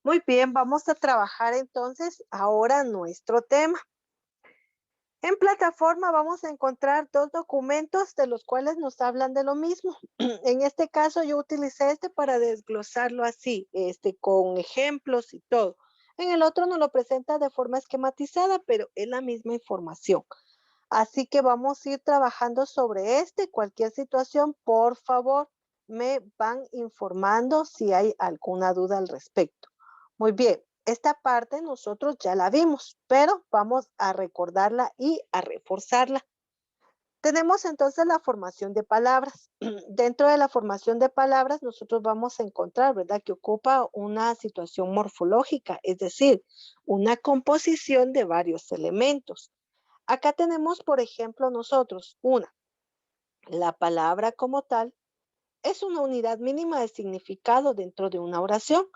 Muy bien, vamos a trabajar entonces ahora nuestro tema. En plataforma vamos a encontrar dos documentos de los cuales nos hablan de lo mismo. En este caso yo utilicé este para desglosarlo así, con ejemplos y todo. En el otro nos lo presenta de forma esquematizada, pero es la misma información. Así que vamos a ir trabajando sobre cualquier situación, por favor, me van informando si hay alguna duda al respecto. Muy bien, esta parte nosotros ya la vimos, pero vamos a recordarla y a reforzarla. Tenemos entonces la formación de palabras. Dentro de la formación de palabras, nosotros vamos a encontrar, ¿verdad?, que ocupa una situación morfológica, es decir, una composición de varios elementos. Acá tenemos, por ejemplo, nosotros la palabra como tal es una unidad mínima de significado dentro de una oración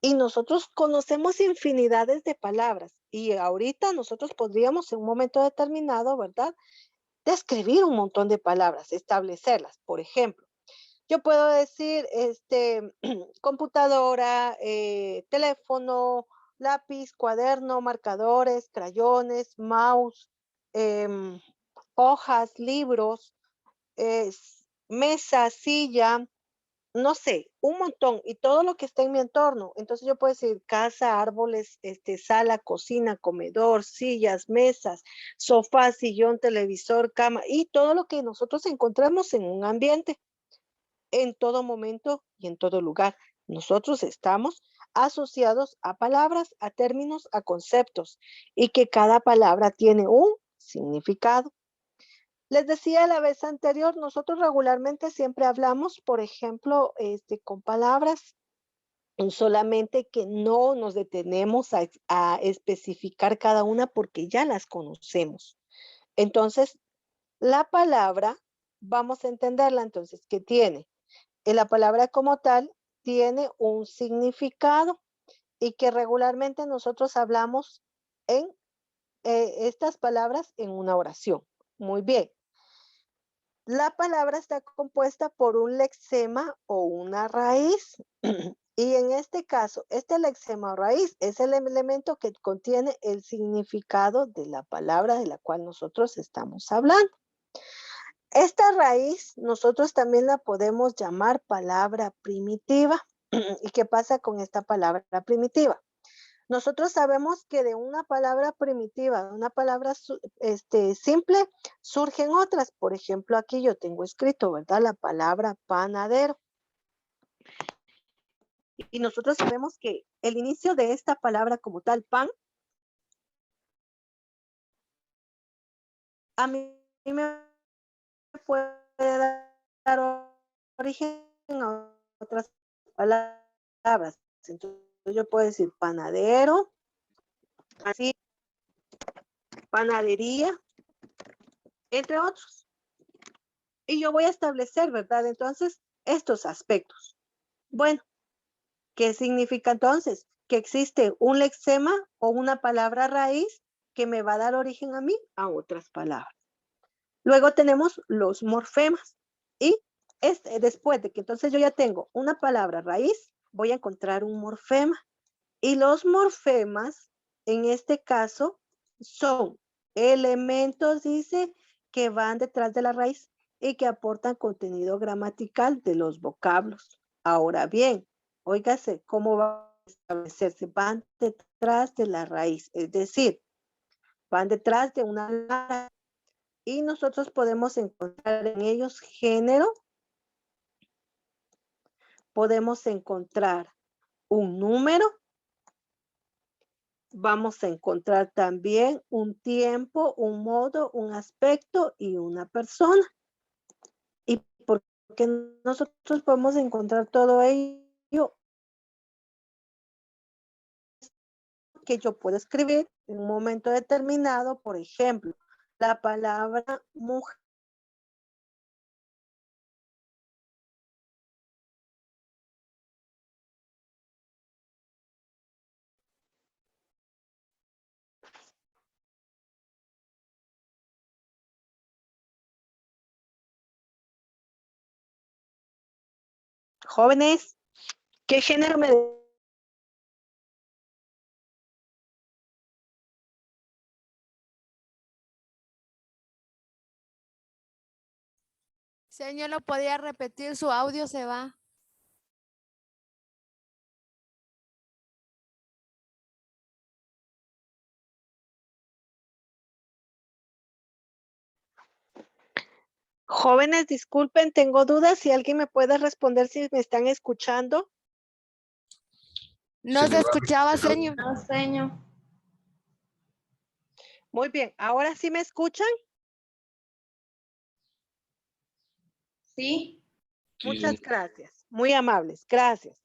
y nosotros conocemos infinidades de palabras y ahorita nosotros podríamos en un momento determinado, ¿verdad?, describir un montón de palabras, establecerlas. Por ejemplo, yo puedo decir, computadora, teléfono, lápiz, cuaderno, marcadores, crayones, mouse, em, hojas, libros, mesa, silla, no sé, un montón, y todo lo que está en mi entorno. Entonces yo puedo decir casa, árboles, sala, cocina, comedor, sillas, mesas, sofá, sillón, televisor, cama, y todo lo que nosotros encontramos en un ambiente en todo momento y en todo lugar. Nosotros estamos asociados a palabras, a términos, a conceptos y que cada palabra tiene un significado. Les decía la vez anterior, nosotros regularmente siempre hablamos, por ejemplo, con palabras solamente que no nos detenemos a especificar cada una porque ya las conocemos. Entonces, la palabra, vamos a entenderla entonces, que tiene la palabra como tal tiene un significado y que regularmente nosotros hablamos en estas palabras en una oración. Muy bien. La palabra está compuesta por un lexema o una raíz. Y en este caso, este lexema o raíz es el elemento que contiene el significado de la palabra de la cual nosotros estamos hablando. Esta raíz nosotros también la podemos llamar palabra primitiva. ¿Y qué pasa con esta palabra primitiva? Nosotros sabemos que de una palabra primitiva, de una palabra simple, surgen otras. Por ejemplo, aquí yo tengo escrito, ¿verdad?, la palabra panadero. Y nosotros sabemos que el inicio de esta palabra como tal, pan, a mí me puede dar origen a otras palabras. Entonces yo puedo decir panadero, así, panadería, entre otros. Y yo voy a establecer, ¿verdad? Entonces, estos aspectos. Bueno, ¿qué significa entonces? Que existe un lexema o una palabra raíz que me va a dar origen a mí a otras palabras. Luego tenemos los morfemas y después de que entonces yo ya tengo una palabra raíz, voy a encontrar un morfema. Y los morfemas, en este caso, son elementos, dice, que van detrás de la raíz y que aportan contenido gramatical de los vocablos. Ahora bien, óigase, ¿cómo va a establecerse? Van detrás de la raíz, es decir, van detrás de una palabra y nosotros podemos encontrar en ellos género, podemos encontrar un número, vamos a encontrar también un tiempo, un modo, un aspecto y una persona. ¿Y por qué nosotros podemos encontrar todo ello? Que yo puedo escribir en un momento determinado, por ejemplo, la palabra mujer. Jóvenes, ¿qué género me Señor, ¿lo podía repetir? Su audio se va. Jóvenes, disculpen, tengo dudas. Si alguien me puede responder si me están escuchando. No se escuchaba, señor. No, señor. Muy bien, ¿ahora sí me escuchan? Sí. Muchas gracias. Muy amables, gracias.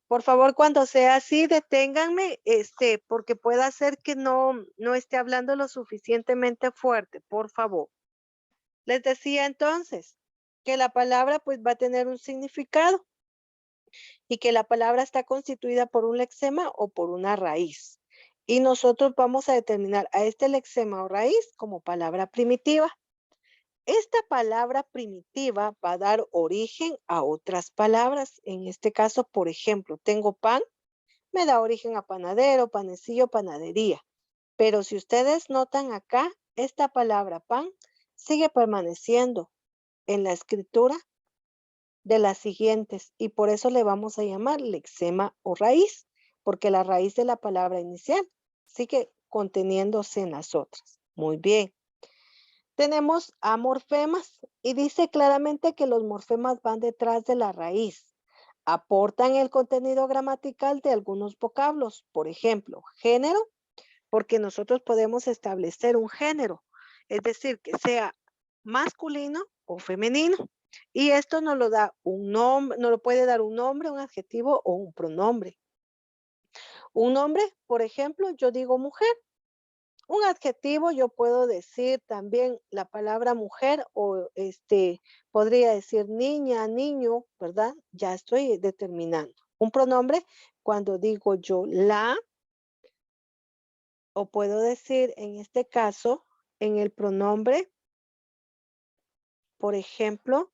Por favor, cuando sea así, deténganme, porque pueda ser que no esté hablando lo suficientemente fuerte, por favor. Les decía entonces que la palabra pues va a tener un significado y que la palabra está constituida por un lexema o por una raíz. Y nosotros vamos a determinar a este lexema o raíz como palabra primitiva. Esta palabra primitiva va a dar origen a otras palabras. En este caso, por ejemplo, tengo pan, me da origen a panadero, panecillo, panadería. Pero si ustedes notan acá, esta palabra pan sigue permaneciendo en la escritura de las siguientes y por eso le vamos a llamar lexema o raíz, porque la raíz de la palabra inicial sigue conteniéndose en las otras. Muy bien. Tenemos a morfemas y dice claramente que los morfemas van detrás de la raíz. Aportan el contenido gramatical de algunos vocablos, por ejemplo, género, porque nosotros podemos establecer un género, es decir, que sea masculino o femenino. Y esto nos lo da un nombre, nos lo puede dar un nombre, un adjetivo o un pronombre. Un nombre, por ejemplo, yo digo mujer. Un adjetivo, yo puedo decir también la palabra mujer o podría decir niña, niño, ¿verdad? Ya estoy determinando. Un pronombre, cuando digo yo la, o puedo decir en este caso, en el pronombre, por ejemplo,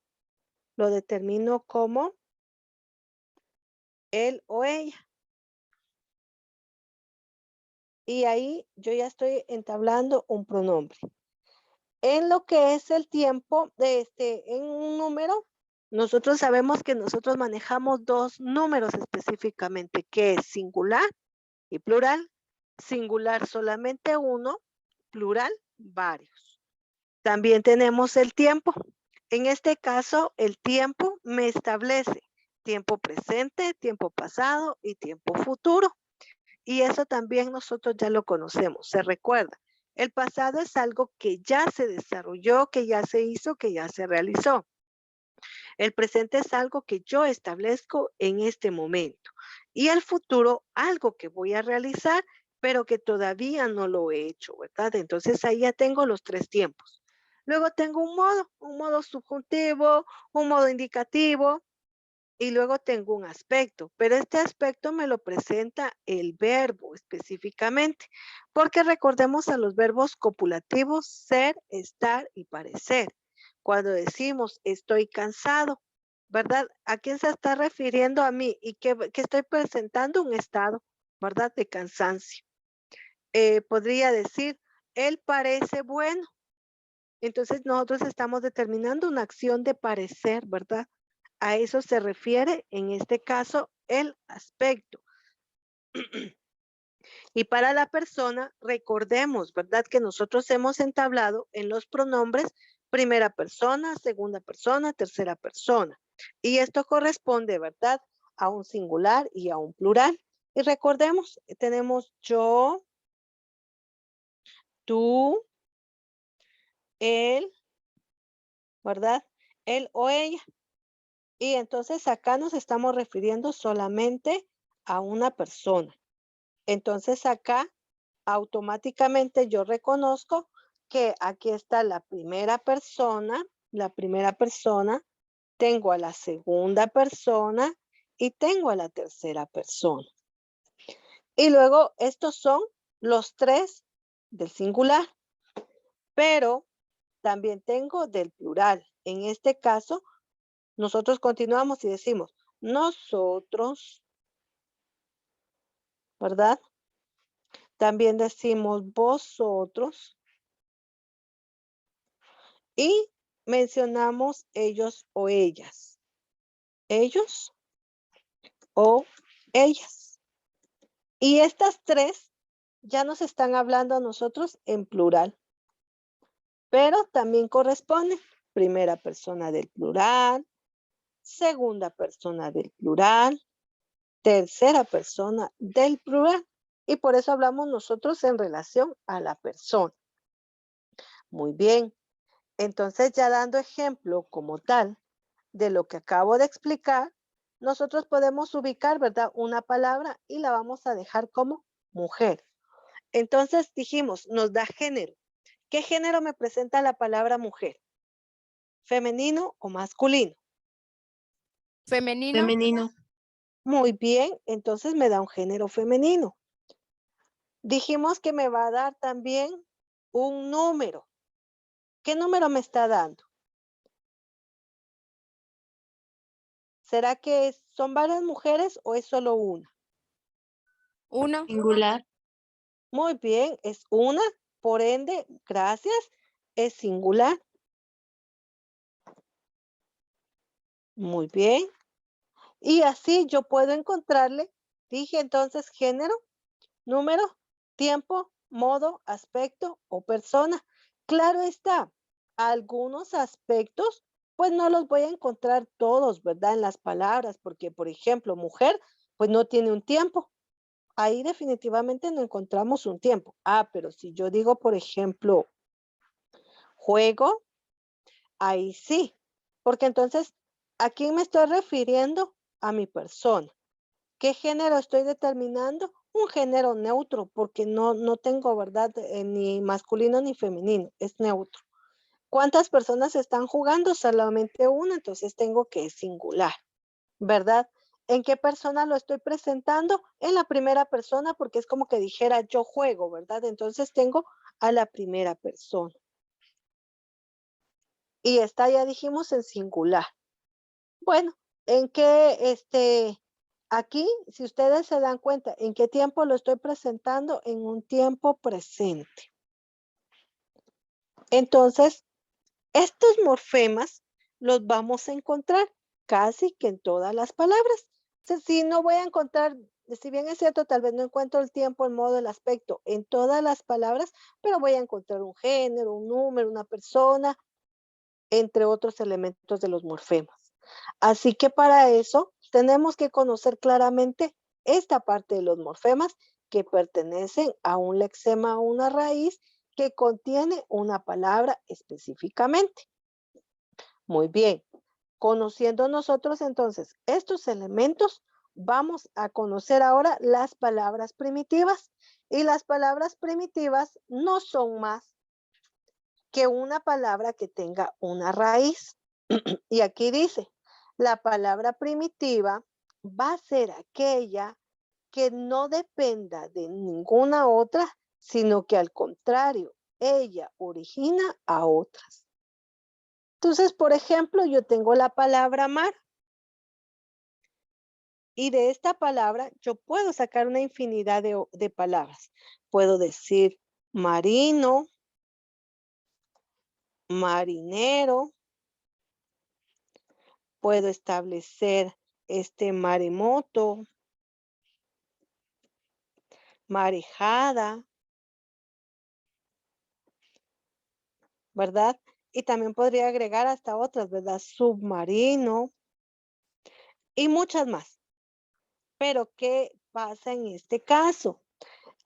lo determino como él o ella. Y ahí yo ya estoy entablando un pronombre. En lo que es el tiempo en un número, nosotros sabemos que nosotros manejamos dos números específicamente, que es singular y plural. Singular solamente uno, plural varios. También tenemos el tiempo. En este caso, el tiempo me establece tiempo presente, tiempo pasado y tiempo futuro. Y eso también nosotros ya lo conocemos, se recuerda. El pasado es algo que ya se desarrolló, que ya se hizo, que ya se realizó. El presente es algo que yo establezco en este momento. Y el futuro, algo que voy a realizar, pero que todavía no lo he hecho, ¿verdad? Entonces ahí ya tengo los tres tiempos. Luego tengo un modo subjuntivo, un modo indicativo, y luego tengo un aspecto, pero este aspecto me lo presenta el verbo específicamente, porque recordemos a los verbos copulativos ser, estar y parecer. Cuando decimos estoy cansado, ¿verdad? ¿A quién se está refiriendo a mí? Y que estoy presentando un estado, ¿verdad? De cansancio. Podría decir, él parece bueno. Entonces nosotros estamos determinando una acción de parecer, ¿verdad? A eso se refiere en este caso el aspecto. Y para la persona, recordemos, ¿verdad? Que nosotros hemos entablado en los pronombres primera persona, segunda persona, tercera persona. Y esto corresponde, ¿verdad? A un singular y a un plural. Y recordemos, tenemos yo, tú, él, ¿verdad? Él o ella. Y entonces acá nos estamos refiriendo solamente a una persona. Entonces acá automáticamente yo reconozco que aquí está la primera persona, tengo a la segunda persona y tengo a la tercera persona. Y luego estos son los tres del singular, pero también tengo del plural. En este caso, nosotros continuamos y decimos nosotros, ¿verdad? También decimos vosotros y mencionamos ellos o ellas. Ellos o ellas. Y estas tres ya nos están hablando a nosotros en plural, pero también corresponde primera persona del plural, segunda persona del plural, tercera persona del plural. Y por eso hablamos nosotros en relación a la persona. Muy bien. Entonces, ya dando ejemplo como tal de lo que acabo de explicar, nosotros podemos ubicar, ¿verdad? Una palabra y la vamos a dejar como mujer. Entonces dijimos, nos da género. ¿Qué género me presenta la palabra mujer? ¿Femenino o masculino? Femenino. Femenino. Muy bien, entonces me da un género femenino. Dijimos que me va a dar también un número. ¿Qué número me está dando? ¿Será que son varias mujeres o es solo una? Uno. Singular. Muy bien, es una, por ende, gracias, es singular. Muy bien. Y así yo puedo encontrarle, dije entonces género, número, tiempo, modo, aspecto o persona. Claro está, algunos aspectos, pues no los voy a encontrar todos, ¿verdad? En las palabras, porque por ejemplo, mujer, pues no tiene un tiempo. Ahí definitivamente no encontramos un tiempo. Ah, pero si yo digo, por ejemplo, juego, ahí sí, porque entonces, ¿a quién me estoy refiriendo? A mi persona. ¿Qué género estoy determinando? Un género neutro, porque no tengo, ¿verdad? Ni masculino ni femenino, es neutro. ¿Cuántas personas están jugando? Solamente una, entonces tengo que es singular, ¿verdad? ¿En qué persona lo estoy presentando? En la primera persona, porque es como que dijera yo juego, ¿verdad? Entonces tengo a la primera persona. Y esta ya dijimos en singular. Bueno, en qué, aquí, si ustedes se dan cuenta, ¿en qué tiempo lo estoy presentando? En un tiempo presente. Entonces, estos morfemas los vamos a encontrar casi que en todas las palabras. Si no voy a encontrar, si bien es cierto, tal vez no encuentro el tiempo, el modo, el aspecto en todas las palabras, pero voy a encontrar un género, un número, una persona, entre otros elementos de los morfemas. Así que para eso tenemos que conocer claramente esta parte de los morfemas que pertenecen a un lexema, a una raíz que contiene una palabra específicamente. Muy bien, conociendo nosotros entonces estos elementos, vamos a conocer ahora las palabras primitivas. Y las palabras primitivas no son más que una palabra que tenga una raíz. Y aquí dice, la palabra primitiva va a ser aquella que no dependa de ninguna otra, sino que al contrario, ella origina a otras. Entonces, por ejemplo, yo tengo la palabra mar y de esta palabra yo puedo sacar una infinidad de palabras. Puedo decir marino, marinero, puedo establecer maremoto, marejada, ¿verdad? Y también podría agregar hasta otras, ¿verdad? Submarino y muchas más. Pero, ¿qué pasa en este caso?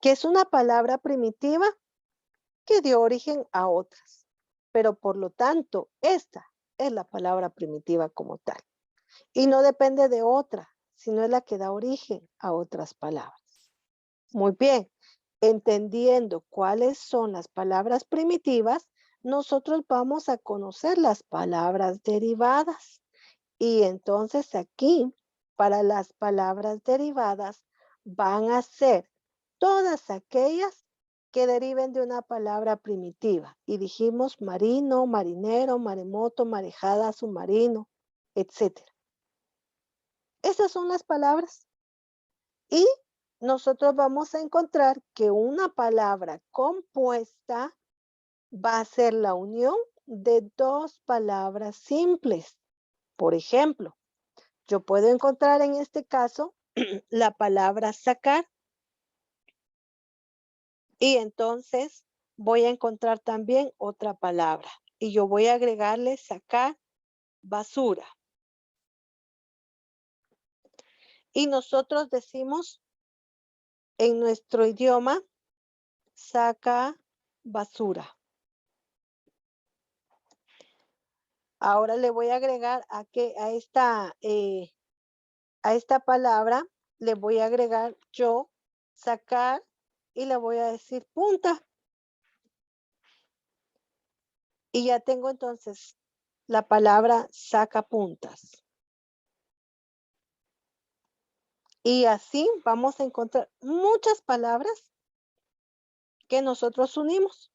Que es una palabra primitiva que dio origen a otras. Pero por lo tanto, esta es la palabra primitiva como tal. Y no depende de otra, sino es la que da origen a otras palabras. Muy bien, entendiendo cuáles son las palabras primitivas, nosotros vamos a conocer las palabras derivadas. Y entonces aquí, para las palabras derivadas, van a ser todas aquellas que deriven de una palabra primitiva. Y dijimos marino, marinero, maremoto, marejada, submarino, etcétera. Esas son las palabras. Y nosotros vamos a encontrar que una palabra compuesta va a ser la unión de dos palabras simples. Por ejemplo, yo puedo encontrar en este caso la palabra sacar y entonces voy a encontrar también otra palabra y yo voy a agregarle sacar basura. Y nosotros decimos en nuestro idioma, saca basura. Ahora le voy a agregar a esta palabra, le voy a agregar yo, sacar, y le voy a decir punta. Y ya tengo entonces la palabra sacapuntas. Y así vamos a encontrar muchas palabras que nosotros unimos.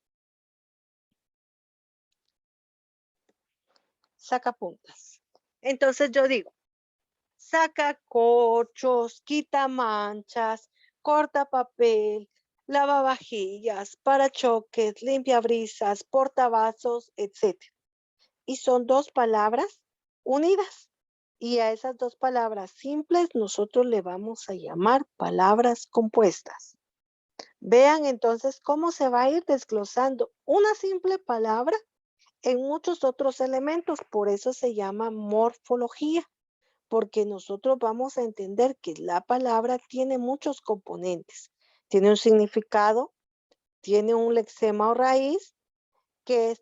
Sacapuntas. Entonces yo digo, saca corchos, quita manchas, corta papel, lavavajillas, parachoques, limpia brisas, portavasos, etcétera. Y son dos palabras unidas. Y a esas dos palabras simples nosotros le vamos a llamar palabras compuestas. Vean entonces cómo se va a ir desglosando una simple palabra en muchos otros elementos. Por eso se llama morfología, porque nosotros vamos a entender que la palabra tiene muchos componentes. Tiene un significado, tiene un lexema o raíz, que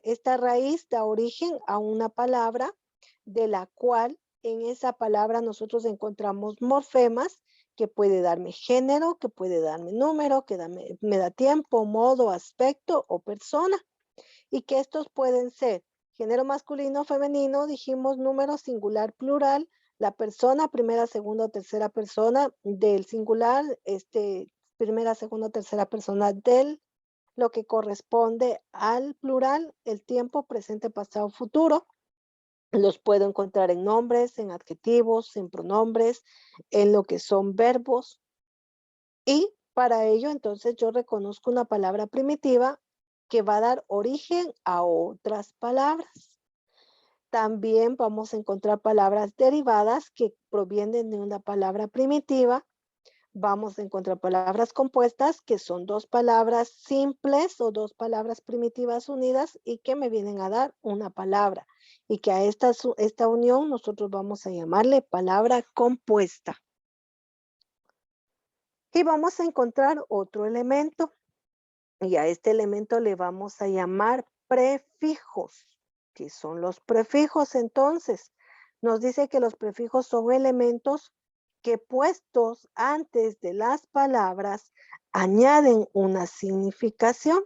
esta raíz da origen a una palabra de la cual en esa palabra nosotros encontramos morfemas que puede darme género, que puede darme número, que me da tiempo, modo, aspecto o persona. Y que estos pueden ser género masculino, femenino, dijimos número singular, plural, la persona, primera, segunda o tercera persona del singular, primera, segunda o tercera persona del lo que corresponde al plural, el tiempo presente, pasado, futuro. Los puedo encontrar en nombres, en adjetivos, en pronombres, en lo que son verbos. Y para ello, entonces, yo reconozco una palabra primitiva que va a dar origen a otras palabras. También vamos a encontrar palabras derivadas que provienen de una palabra primitiva. Vamos a encontrar palabras compuestas, que son dos palabras simples o dos palabras primitivas unidas y que me vienen a dar una palabra. Y que a esta unión nosotros vamos a llamarle palabra compuesta. Y vamos a encontrar otro elemento. Y a este elemento le vamos a llamar prefijos. ¿Qué son los prefijos entonces? Nos dice que los prefijos son elementos que puestos antes de las palabras añaden una significación.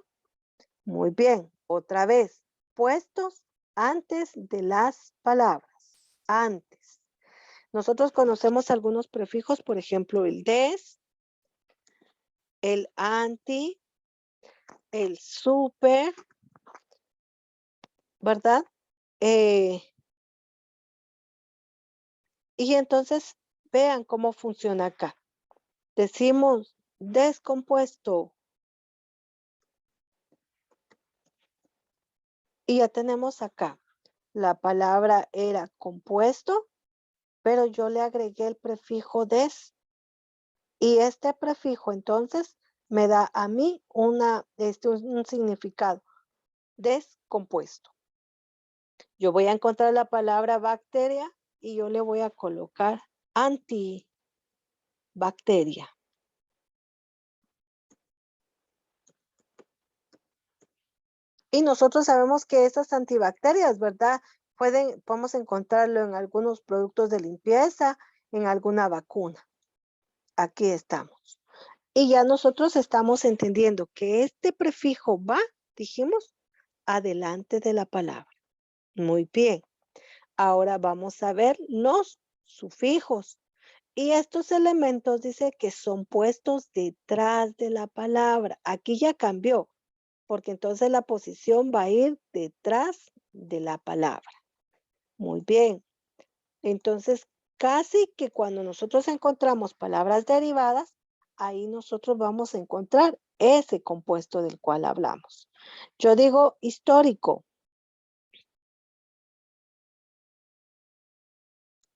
Muy bien, otra vez, puestos antes de las palabras, antes. Nosotros conocemos algunos prefijos, por ejemplo, el des, el anti, el super, ¿verdad? Eh, y entonces vean cómo funciona acá. Decimos descompuesto y ya tenemos acá. La palabra era compuesto, pero yo le agregué el prefijo des. Y este prefijo entonces me da a mí un significado, descompuesto. Yo voy a encontrar la palabra bacteria y yo le voy a colocar antibacteria. Y nosotros sabemos que estas antibacterias, ¿verdad? Podemos encontrarlo en algunos productos de limpieza, en alguna vacuna. Aquí estamos. Y ya nosotros estamos entendiendo que este prefijo va, dijimos, adelante de la palabra. Muy bien. Ahora vamos a ver los sufijos. Y estos elementos dice que son puestos detrás de la palabra. Aquí ya cambió, porque entonces la posición va a ir detrás de la palabra. Muy bien. Entonces, casi que cuando nosotros encontramos palabras derivadas, ahí nosotros vamos a encontrar ese compuesto del cual hablamos. Yo digo histórico.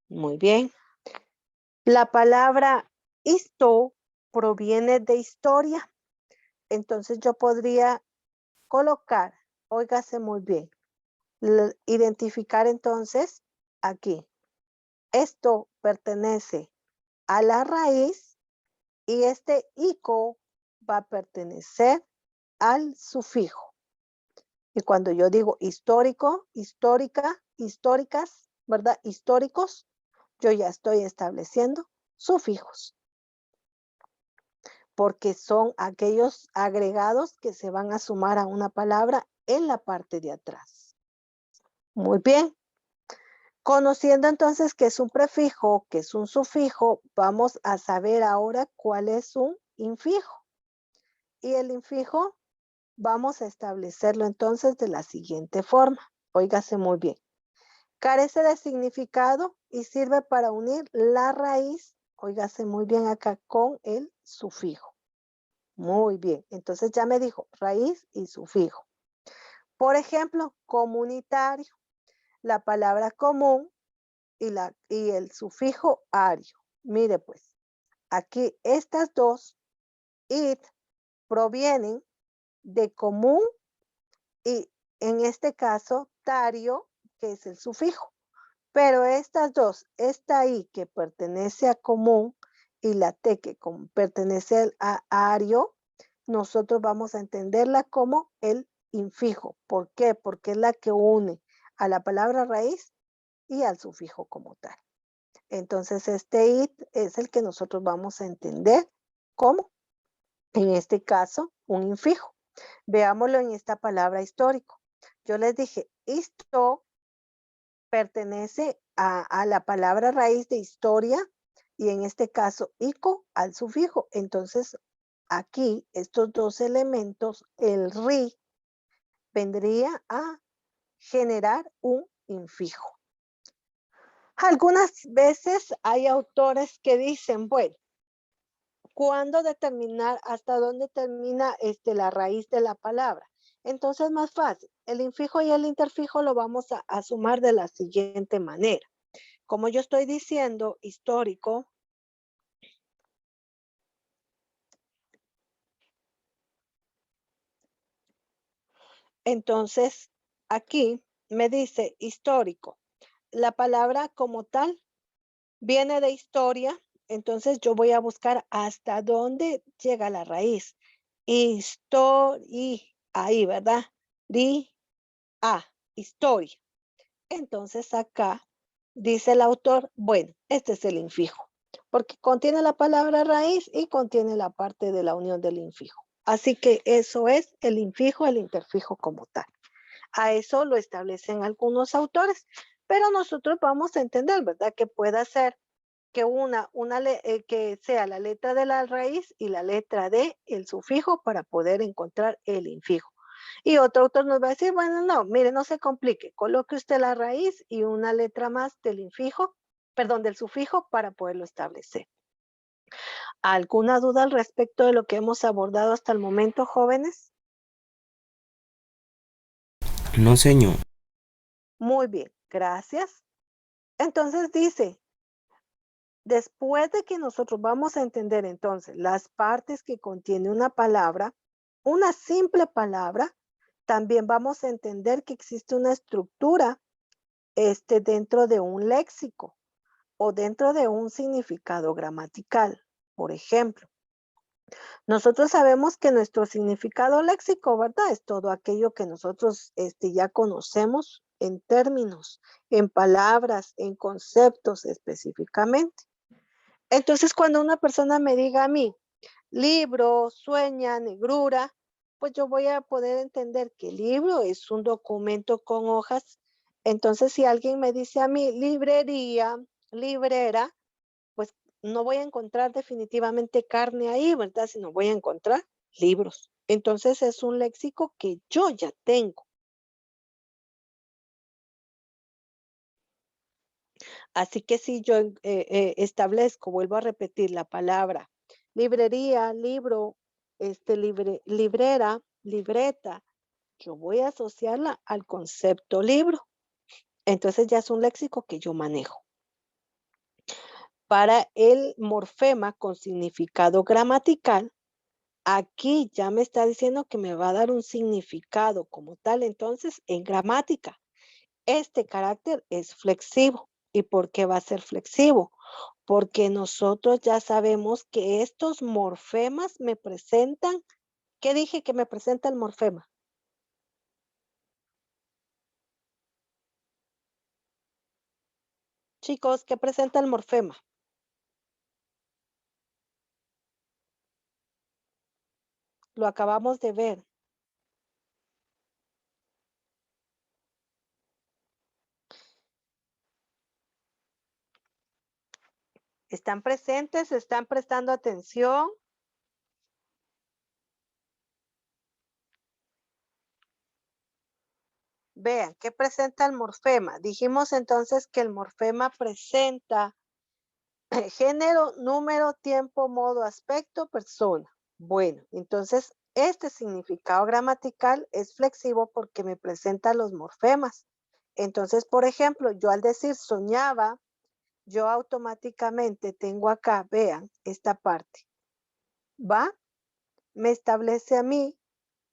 Muy bien. La palabra histo proviene de historia. Entonces yo podría colocar, óigase muy bien, identificar entonces aquí. Esto pertenece a la raíz y este ico va a pertenecer al sufijo. Y cuando yo digo histórico, histórica, históricas, ¿verdad? Históricos, yo ya estoy estableciendo sufijos, porque son aquellos agregados que se van a sumar a una palabra en la parte de atrás. Muy bien. Conociendo entonces qué es un prefijo, qué es un sufijo, vamos a saber ahora cuál es un infijo. Y el infijo vamos a establecerlo entonces de la siguiente forma. Óigase muy bien. Carece de significado y sirve para unir la raíz, óigase muy bien acá, con el sufijo. Muy bien, entonces ya me dijo raíz y sufijo. Por ejemplo, comunitario, la palabra común y el sufijo ario. Mire pues, aquí estas dos, it, provienen de común y en este caso tario, que es el sufijo. Pero estas dos, esta I que pertenece a común y la T que pertenece a ario, nosotros vamos a entenderla como el infijo. ¿Por qué? Porque es la que une a la palabra raíz y al sufijo como tal. Entonces, este it es el que nosotros vamos a entender como, en este caso, un infijo. Veámoslo en esta palabra histórico. Yo les dije, histo pertenece a la palabra raíz de historia y en este caso, ico al sufijo. Entonces, aquí, estos dos elementos, el ri, vendría a generar un infijo. Algunas veces hay autores que dicen, bueno, ¿cuándo determinar hasta dónde termina la raíz de la palabra? Entonces, más fácil. El infijo y el interfijo lo vamos a sumar de la siguiente manera. Como yo estoy diciendo histórico, entonces aquí me dice histórico. La palabra como tal viene de historia, entonces yo voy a buscar hasta dónde llega la raíz. Histori, ahí, ¿verdad? Di, a, historia. Entonces acá dice el autor, bueno, este es el infijo, porque contiene la palabra raíz y contiene la parte de la unión del infijo. Así que eso es el infijo, el interfijo como tal. A eso lo establecen algunos autores, pero nosotros vamos a entender, ¿verdad? Que pueda ser que que sea la letra de la raíz y la letra de el sufijo para poder encontrar el infijo. Y otro autor nos va a decir, bueno, no, mire, no se complique, coloque usted la raíz y una letra más del infijo, perdón, del sufijo para poderlo establecer. ¿Alguna duda al respecto de lo que hemos abordado hasta el momento, jóvenes? No, señor. Muy bien, gracias. Entonces dice, después de que nosotros vamos a entender entonces las partes que contiene una simple palabra, también vamos a entender que existe una estructura dentro de un léxico o dentro de un significado gramatical. Por ejemplo, nosotros sabemos que nuestro significado léxico, ¿verdad? Es todo aquello que nosotros ya conocemos en términos, en palabras, en conceptos específicamente. Entonces, cuando una persona me diga a mí, libro, sueña, negrura, pues yo voy a poder entender que el libro es un documento con hojas. Entonces, si alguien me dice a mí librería, librera, pues no voy a encontrar definitivamente carne ahí, ¿verdad? Sino voy a encontrar libros. Entonces, es un léxico que yo ya tengo. Así que si yo establezco, vuelvo a repetir la palabra librería, libro, librera, libreta, yo voy a asociarla al concepto libro. Entonces ya es un léxico que yo manejo. Para el morfema con significado gramatical, aquí ya me está diciendo que me va a dar un significado como tal, entonces en gramática. Este carácter es flexivo. ¿Y por qué va a ser flexivo? Porque nosotros ya sabemos que estos morfemas me presentan. ¿Qué dije que me presenta el morfema? Chicos, ¿qué presenta el morfema? Lo acabamos de ver. ¿Están presentes? ¿Están prestando atención? Vean, ¿qué presenta el morfema? Dijimos entonces que el morfema presenta género, número, tiempo, modo, aspecto, persona. Bueno, entonces este significado gramatical es flexivo porque me presenta los morfemas. Entonces, por ejemplo, yo al decir soñaba, yo automáticamente tengo acá, vean, esta parte. ¿Va? Me establece a mí.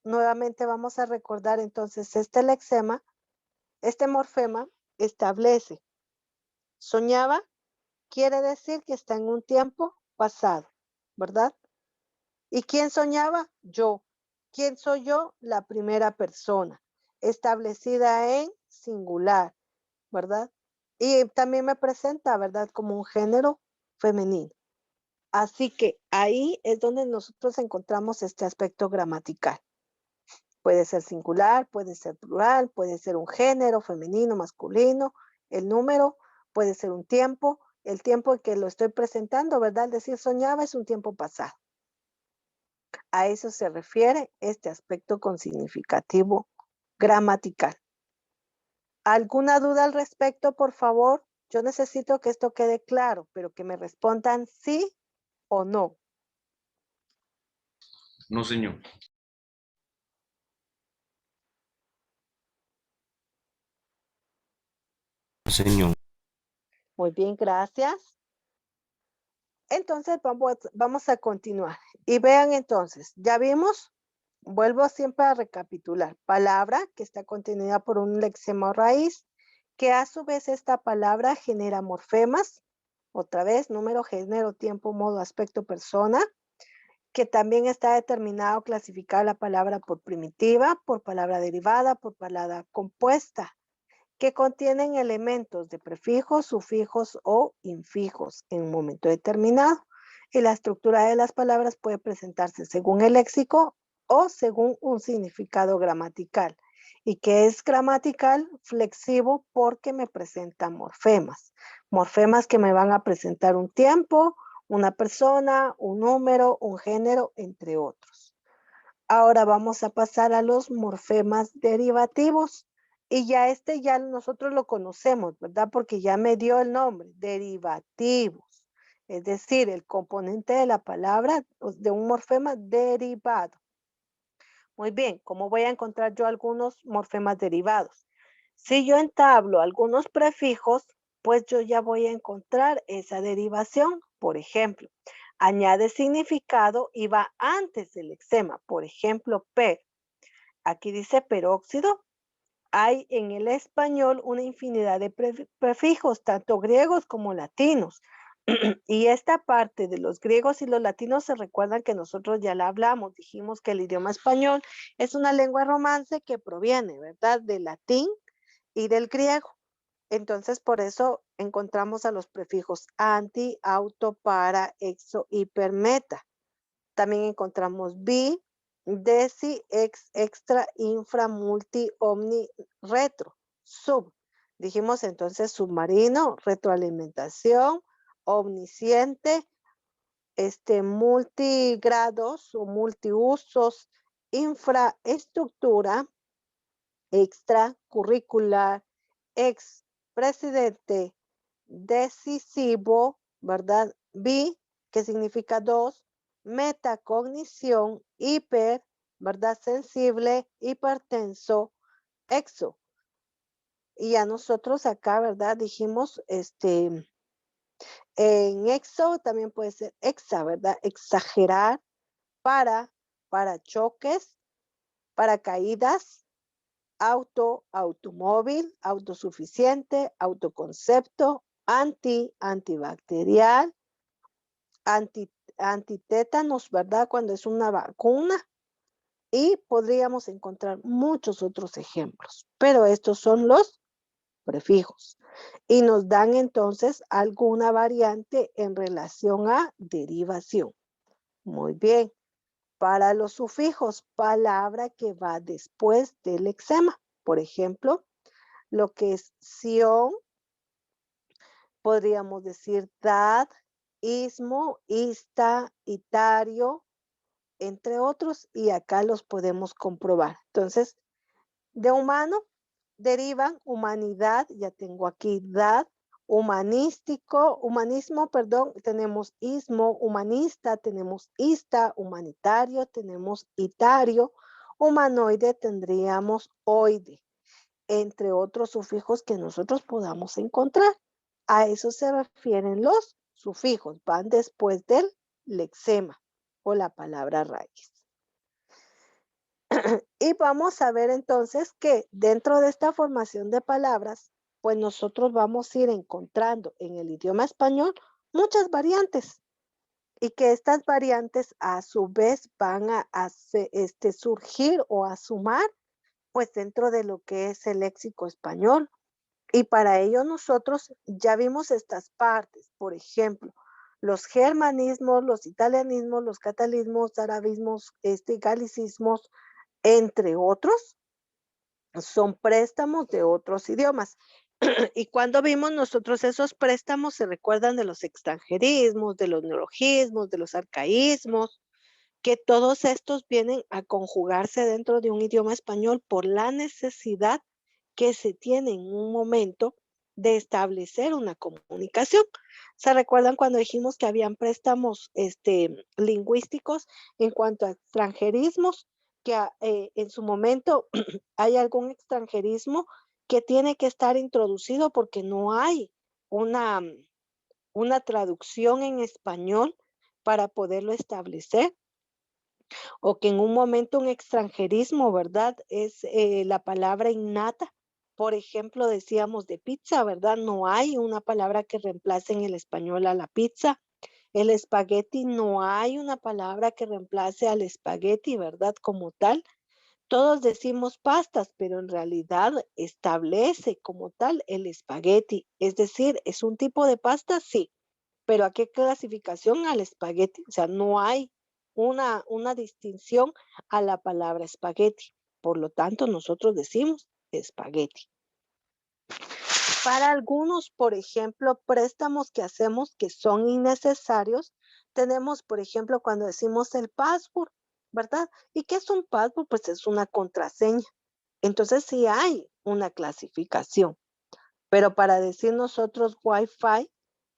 Nuevamente vamos a recordar entonces este lexema, este morfema establece. Soñaba quiere decir que está en un tiempo pasado, ¿verdad? ¿Y quién soñaba? Yo. ¿Quién soy yo? La primera persona, establecida en singular, ¿verdad? Y también me presenta, ¿verdad? Como un género femenino. Así que ahí es donde nosotros encontramos este aspecto gramatical. Puede ser singular, puede ser plural, puede ser un género femenino, masculino, el número, puede ser un tiempo, el tiempo en que lo estoy presentando, ¿verdad? Es decir, soñaba es un tiempo pasado. A eso se refiere este aspecto con significativo gramatical. ¿Alguna duda al respecto, por favor? Yo necesito que esto quede claro, pero que me respondan sí o no. No, señor. No, señor. Muy bien, gracias. Entonces vamos a continuar. Y vean entonces, ya vimos, vuelvo siempre a recapitular, palabra que está contenida por un lexema o raíz, que a su vez esta palabra genera morfemas, otra vez, número, género, tiempo, modo, aspecto, persona, que también está determinado clasificar la palabra por primitiva, por palabra derivada, por palabra compuesta, que contienen elementos de prefijos, sufijos o infijos en un momento determinado. Y la estructura de las palabras puede presentarse según el léxico o según un significado gramatical. Y que es gramatical flexivo porque me presenta morfemas. Morfemas que me van a presentar un tiempo, una persona, un número, un género, entre otros. Ahora vamos a pasar a los morfemas derivativos. Y ya nosotros lo conocemos, ¿verdad? Porque ya me dio el nombre, derivativos. Es decir, el componente de la palabra de un morfema derivado. Muy bien, ¿cómo voy a encontrar yo algunos morfemas derivados? Si yo entablo algunos prefijos, pues yo ya voy a encontrar esa derivación. Por ejemplo, añade significado y va antes del lexema. Por ejemplo, per. Aquí dice peróxido. Hay en el español una infinidad de prefijos, tanto griegos como latinos. Y esta parte de los griegos y los latinos se recuerdan que nosotros ya la hablamos. Dijimos que el idioma español es una lengua romance que proviene, ¿verdad? Del latín y del griego. Entonces, por eso encontramos a los prefijos anti, auto, para, exo, hiper, meta. También encontramos bi, desi, ex, extra, infra, multi, omni, retro, sub. Dijimos entonces submarino, retroalimentación, omnisciente, multigrados o multiusos, infraestructura, extracurricular, ex presidente, decisivo, ¿verdad? Bi, que significa dos, metacognición, hiper, ¿verdad? Sensible, hipertenso, exo. Y ya nosotros acá, ¿verdad? Dijimos, en exo también puede ser exa, ¿verdad? Exagerar, para choques, para caídas, automóvil, autosuficiente, autoconcepto, antibacterial, antitétanos, ¿verdad? Cuando es una vacuna. Y podríamos encontrar muchos otros ejemplos, pero estos son los prefijos y nos dan entonces alguna variante en relación a derivación. Muy bien. Para los sufijos, palabra que va después del lexema. Por ejemplo, lo que es sion, podríamos decir dad, ismo, ista, itario, entre otros, y acá los podemos comprobar. Entonces, de humano derivan humanidad, ya tengo aquí dad, humanismo, perdón, tenemos ismo, humanista, tenemos ista, humanitario, tenemos itario, humanoide tendríamos oide, entre otros sufijos que nosotros podamos encontrar. A eso se refieren los sufijos, van después del lexema o la palabra raíz. Y vamos a ver entonces que dentro de esta formación de palabras, pues nosotros vamos a ir encontrando en el idioma español muchas variantes y que estas variantes a su vez van a surgir o a sumar pues dentro de lo que es el léxico español. Y para ello nosotros ya vimos estas partes, por ejemplo, los germanismos, los italianismos, los catalismos, arabismos, galicismos, entre otros, son préstamos de otros idiomas. Y cuando vimos nosotros esos préstamos, se recuerdan de los extranjerismos, de los neologismos, de los arcaísmos, que todos estos vienen a conjugarse dentro de un idioma español por la necesidad que se tiene en un momento de establecer una comunicación. ¿Se recuerdan cuando dijimos que habían préstamos lingüísticos en cuanto a extranjerismos? Que en su momento hay algún extranjerismo que tiene que estar introducido porque no hay una, una traducción en español para poderlo establecer, o que en un momento un extranjerismo, ¿verdad? Es la palabra innata. Por ejemplo, decíamos de pizza, ¿verdad? No hay una palabra que reemplace en el español a la pizza. El espagueti, no hay una palabra que reemplace al espagueti, ¿verdad? Como tal. Todos decimos pastas, pero en realidad establece como tal el espagueti. Es decir, ¿es un tipo de pasta? Sí, pero ¿a qué clasificación? Al espagueti. O sea, no hay una distinción a la palabra espagueti. Por lo tanto, nosotros decimos espagueti. Para algunos, por ejemplo, préstamos que hacemos que son innecesarios, tenemos, por ejemplo, cuando decimos el password, ¿verdad? ¿Y qué es un password? Pues es una contraseña. Entonces sí hay una clasificación. Pero para decir nosotros Wi-Fi,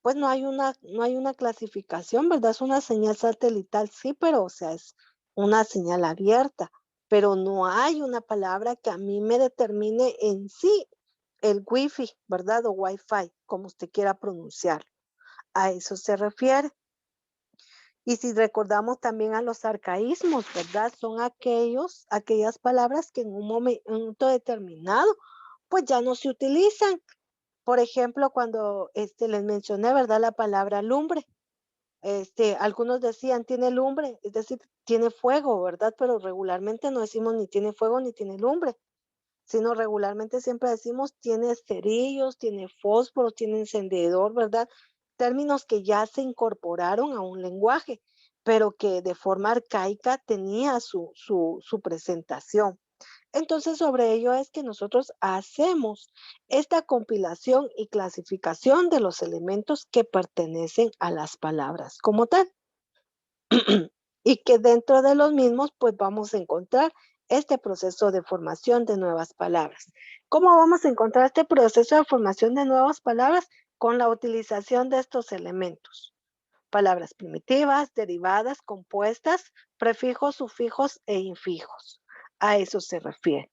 pues no hay una clasificación, ¿verdad? Es una señal satelital, sí, pero o sea, es una señal abierta, pero no hay una palabra que a mí me determine en sí el Wi-Fi, ¿verdad? O Wi-Fi, como usted quiera pronunciar. A eso se refiere. Y si recordamos también a los arcaísmos, ¿verdad? Son aquellas palabras que en un momento determinado, pues ya no se utilizan. Por ejemplo, cuando les mencioné, ¿verdad? La palabra lumbre. Algunos decían tiene lumbre, es decir, tiene fuego, ¿verdad? Pero regularmente no decimos ni tiene fuego ni tiene lumbre, sino regularmente siempre decimos tiene cerillos, tiene fósforo, tiene encendedor, ¿verdad? Términos que ya se incorporaron a un lenguaje, pero que de forma arcaica tenía su presentación. Entonces, sobre ello es que nosotros hacemos esta compilación y clasificación de los elementos que pertenecen a las palabras como tal. Y que dentro de los mismos, pues vamos a encontrar este proceso de formación de nuevas palabras. ¿Cómo vamos a encontrar este proceso de formación de nuevas palabras? Con la utilización de estos elementos. Palabras primitivas, derivadas, compuestas, prefijos, sufijos e infijos. A eso se refiere.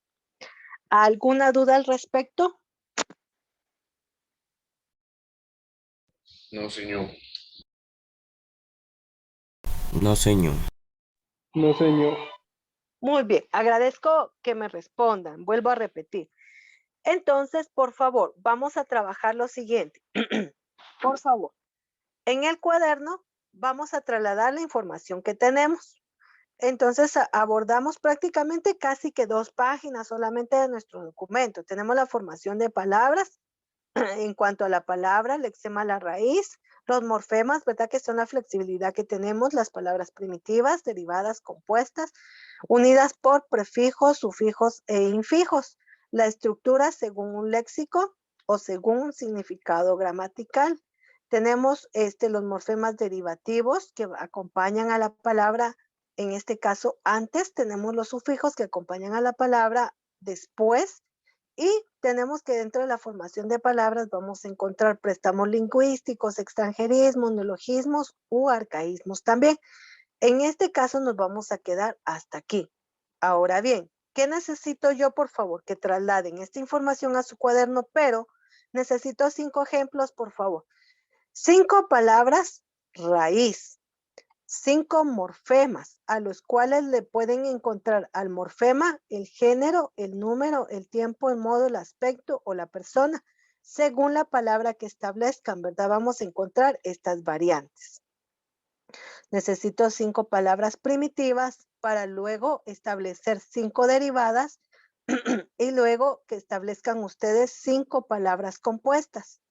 ¿Alguna duda al respecto? No, señor. No, señor. No, señor. Muy bien, agradezco que me respondan. Vuelvo a repetir. Entonces, por favor, vamos a trabajar lo siguiente. Por favor, en el cuaderno vamos a trasladar la información que tenemos. Entonces, abordamos prácticamente casi que 2 páginas solamente de nuestro documento. Tenemos la formación de palabras, en cuanto a la palabra, el lexema, la raíz, los morfemas, ¿verdad? Que son la flexibilidad que tenemos, las palabras primitivas, derivadas, compuestas, unidas por prefijos, sufijos e infijos. La estructura según un léxico o según un significado gramatical. Tenemos los morfemas derivativos que acompañan a la palabra, en este caso antes, tenemos los sufijos que acompañan a la palabra después, y tenemos que dentro de la formación de palabras vamos a encontrar préstamos lingüísticos, extranjerismos, neologismos u arcaísmos también. En este caso nos vamos a quedar hasta aquí. Ahora bien, ¿qué necesito yo, por favor? Que trasladen esta información a su cuaderno, pero necesito 5 ejemplos, por favor. 5 palabras raíz, 5 morfemas, a los cuales le pueden encontrar al morfema el género, el número, el tiempo, el modo, el aspecto o la persona, según la palabra que establezcan, ¿verdad? Vamos a encontrar estas variantes. Necesito 5 palabras primitivas para luego establecer 5 derivadas y luego que establezcan ustedes 5 palabras compuestas.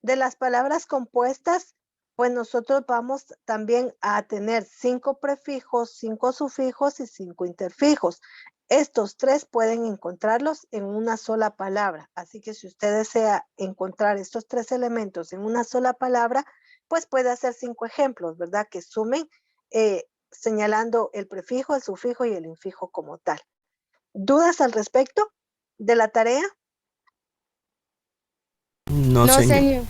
De las palabras compuestas, pues nosotros vamos también a tener 5 prefijos, 5 sufijos y 5 interfijos. Estos 3 pueden encontrarlos en una sola palabra. Así que si usted desea encontrar estos 3 elementos en una sola palabra, pues puede hacer 5 ejemplos, ¿verdad? Que sumen señalando el prefijo, el sufijo y el infijo como tal. ¿Dudas al respecto de la tarea? No, No, señor. señor.